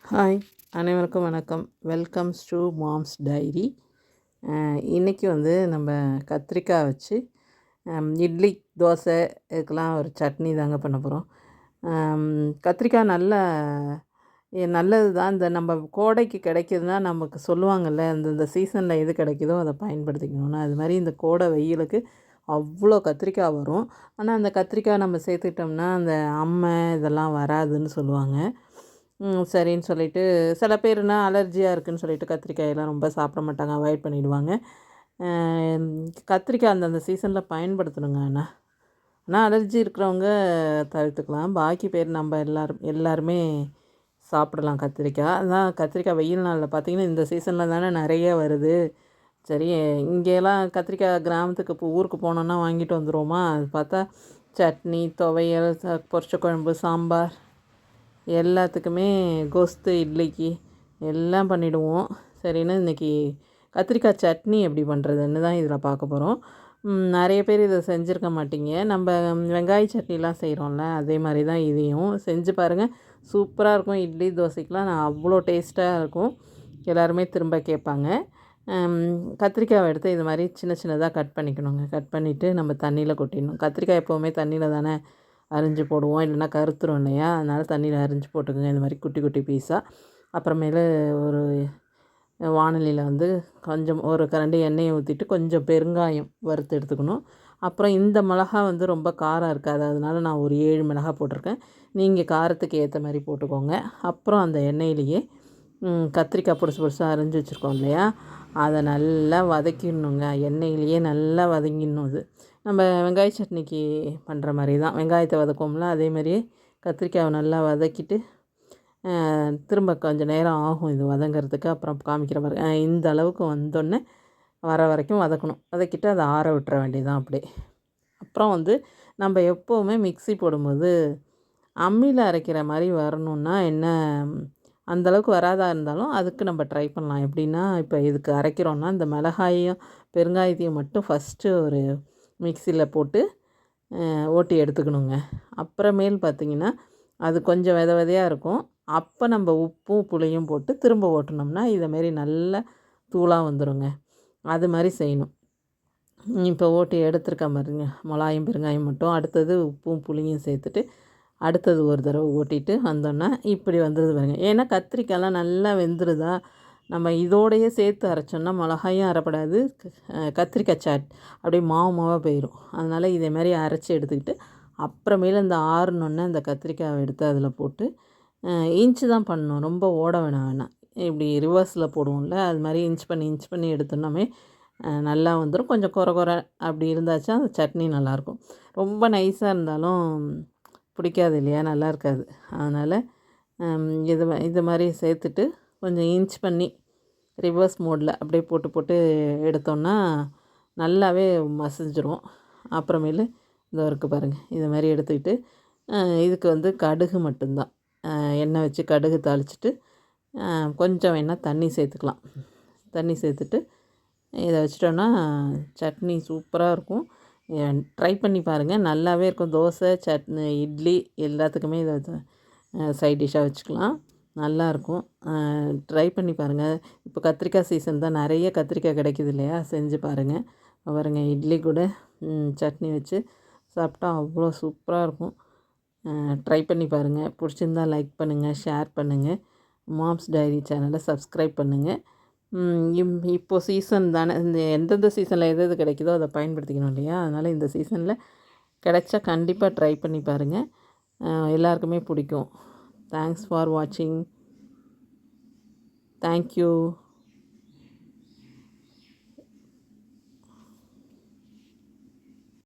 Hi, அனைவருக்கும் வணக்கம். Welcomes to mom's diary. இன்றைக்கி நம்ம கத்திரிக்காய் வச்சு இட்லி, தோசை இதுக்கெலாம் ஒரு சட்னி தாங்க பண்ண போகிறோம். கத்திரிக்காய் நல்லது தான். இந்த நம்ம கோடைக்கு கிடைக்கிதுன்னா நமக்கு சொல்லுவாங்கள்ல, இந்த சீசனில் எது கிடைக்குதோ அதை பயன்படுத்திக்கணும்னு. அது மாதிரி இந்த கோடை வெயிலுக்கு அவ்வளோ கத்திரிக்காய் வரும். ஆனால் அந்த கத்திரிக்காய் நம்ம சேர்த்துக்கிட்டோம்னா அந்த அம்மை இதெல்லாம் வராதுன்னு சொல்லுவாங்க. சரின்னு சொல்லிவிட்டு சில பேர்னால் அலர்ஜியாக இருக்குதுன்னு சொல்லிட்டு கத்திரிக்காயெல்லாம் ரொம்ப சாப்பிட மாட்டாங்க, அவாய்ட் பண்ணிவிடுவாங்க. கத்திரிக்காய் அந்தந்த சீசனில் பயன்படுத்தணுங்க. ஆனால் அலர்ஜி இருக்கிறவங்க தவிர்த்துக்கலாம். பாக்கி பேர் நம்ம எல்லாருமே சாப்பிடலாம் கத்திரிக்காய். அதான் கத்திரிக்காய் வெயில் நாளில் பார்த்திங்கன்னா இந்த சீசனில் தானே நிறைய வருது. சரி, இங்கேலாம் கத்திரிக்காய் கிராமத்துக்கு இப்போ ஊருக்கு போனோன்னா வாங்கிட்டு வந்துடுவோமா. அது பார்த்தா சட்னி, துவையல், பொரிச்ச குழம்பு, சாம்பார் எல்லாத்துக்குமே கோஸ்து, இட்லிக்கு எல்லாம் பண்ணிவிடுவோம். சரின்னு இன்றைக்கி கத்திரிக்காய் சட்னி எப்படி பண்ணுறதுன்னு தான் இதில் பார்க்க போகிறோம். நிறைய பேர் இதை செஞ்சுருக்க மாட்டீங்க. நம்ம வெங்காய சட்னிலாம் செய்கிறோம்ல, அதே மாதிரி தான் இதையும் செஞ்சு பாருங்கள். சூப்பராக இருக்கும். இட்லி, தோசைக்கெலாம் அவ்வளோ டேஸ்ட்டாக இருக்கும். எல்லாருமே திரும்ப கேட்பாங்க. கத்திரிக்காயை எடுத்து இது மாதிரி சின்ன சின்னதாக கட் பண்ணிக்கணுங்க. கட் பண்ணிவிட்டு நம்ம தண்ணியில் கொட்டிடணும். கத்திரிக்காய் எப்போவுமே தண்ணியில் தானே அரிஞ்சு போடுவோம், இல்லைன்னா கருத்துரும் இல்லையா. அதனால் தண்ணியில் அரிஞ்சு போட்டுக்கோங்க இந்த மாதிரி குட்டி குட்டி பீஸாக. அப்புறமேலு ஒரு வானலியில் கொஞ்சம் ஒரு கரண்டி எண்ணெயை ஊற்றிட்டு கொஞ்சம் பெருங்காயம் வறுத்து எடுத்துக்கணும். அப்புறம் இந்த மிளகா ரொம்ப காரம் இருக்காது, அதனால் நான் ஒரு 7 மிளகா போட்டிருக்கேன். நீங்கள் காரத்துக்கு ஏற்ற மாதிரி போட்டுக்கோங்க. அப்புறம் அந்த எண்ணெயிலேயே கத்திரிக்காய் பொடிசு பொடிசாக அரிஞ்சு வச்சுருக்கோம் இல்லையா, அதை நல்லா வதக்கிடணுங்க. எண்ணெயிலேயே நல்லா வதங்கிடணும். அது நம்ம வெங்காய சட்னிக்கு பண்ணுற மாதிரி தான். வெங்காயத்தை வதக்குவோம்ல, அதே மாதிரியே கத்திரிக்காயை நல்லா வதக்கிட்டு திரும்ப கொஞ்சம் நேரம் ஆகும் இது வதங்கிறதுக்கு. அப்புறம் காமிக்கிற மாதிரி இந்த அளவுக்கு வந்தோடனே வர வரைக்கும் வதக்கணும். வதக்கிட்டு அதை ஆற விட்டுற வேண்டியதுதான் அப்படியே. அப்புறம் நம்ம எப்போவுமே மிக்ஸி போடும்போது அம்மியில் அரைக்கிற மாதிரி வரணுன்னா என்ன, அந்தளவுக்கு வராதா இருந்தாலும் அதுக்கு நம்ம ட்ரை பண்ணலாம். எப்படின்னா, இப்போ இதுக்கு அரைக்கிறோன்னா இந்த மிளகாயையும் பெருங்காயத்தையும் மட்டும் ஃபஸ்ட்டு ஒரு மிக்சியில் போட்டு ஓட்டி எடுத்துக்கணுங்க. அப்புறமேல் பார்த்திங்கன்னா அது கொஞ்சம் விதையாக இருக்கும். அப்போ நம்ம உப்பும் புளியும் போட்டு திரும்ப ஓட்டினோம்னா இதேமாரி நல்ல தூளாக வந்துடுங்க. அது மாதிரி செய்யணும். இப்போ ஓட்டி எடுத்துருக்க மாதிரிங்க, மிளகாயும் பெருங்காயம் மட்டும். அடுத்தது உப்பும் புளியும் சேர்த்துட்டு அடுத்தது ஒரு தடவை ஓட்டிட்டு வந்தோன்னா இப்படி வந்துடுது பாருங்க. ஏன்னா கத்திரிக்காயெலாம் நல்லா வெந்துடுதா, நம்ம இதோடையே சேர்த்து அரைச்சோன்னா மிளகாயும் அரைப்படாது, கத்திரிக்காய் சாட் அப்படியே மாவாக போயிடும். அதனால் இதே மாதிரி அரைச்சி எடுத்துக்கிட்டு அப்புறமேல இந்த ஆறுனோடனே இந்த கத்திரிக்காயை எடுத்து அதில் போட்டு இன்ச்சு தான் பண்ணணும், ரொம்ப ஓட வேணாம். இப்படி ரிவர்ஸில் போடுவோம்ல, அது மாதிரி இன்ச் பண்ணி எடுத்தோன்னாமே நல்லா வந்துடும். கொஞ்சம் குறை அப்படி இருந்தாச்சா அந்த சட்னி நல்லாயிருக்கும். ரொம்ப நைஸாக இருந்தாலும் பிடிக்காது இல்லையா, நல்லா இருக்காது. அதனால் இது மாதிரி சேர்த்துட்டு கொஞ்சம் இன்ச் பண்ணி ரிவர்ஸ் மோடில் அப்படியே போட்டு எடுத்தோன்னா நல்லாவே மசிஞ்சிரும். அப்புறமேலு இந்த இருக்குது பாருங்கள், இது மாதிரி எடுத்துக்கிட்டு இதுக்கு கடுகு மட்டும்தான், எண்ணெய் வச்சு கடுகு தாளிச்சிட்டு கொஞ்சம் வேணால் தண்ணி சேர்த்துக்கலாம். தண்ணி சேர்த்துட்டு இதை வச்சிட்டோன்னா சட்னி சூப்பராக இருக்கும். ட்ரை பண்ணி பாருங்கள், நல்லாவே இருக்கும். தோசை, சட்னி, இட்லி எல்லாத்துக்குமே இதை சைட் டிஷ்ஷாக வச்சுக்கலாம், நல்லாயிருக்கும். ட்ரை பண்ணி பாருங்கள். இப்போ கத்திரிக்காய் சீசன் தான், நிறைய கத்திரிக்காய் கிடைக்கிது இல்லையா, செஞ்சு பாருங்கள். பாருங்கள், இட்லி கூட சட்னி வச்சு சாப்பிட்டா அவ்வளோ சூப்பராக இருக்கும். ட்ரை பண்ணி பாருங்கள். பிடிச்சிருந்தால் லைக் பண்ணுங்கள், ஷேர் பண்ணுங்கள். மாம்ஸ் டைரி சேனலை சப்ஸ்கிரைப் பண்ணுங்கள். இப்போது சீசன் தானே, இந்த எந்தெந்த சீசனில் எது கிடைக்குதோ அதை பயன்படுத்திக்கணும் இல்லையா. அதனால் இந்த சீசனில் கிடைச்சா கண்டிப்பாக ட்ரை பண்ணி பாருங்கள், எல்லாருக்குமே பிடிக்கும். தேங்க்ஸ் ஃபார் வாட்சிங். தேங்க்யூ.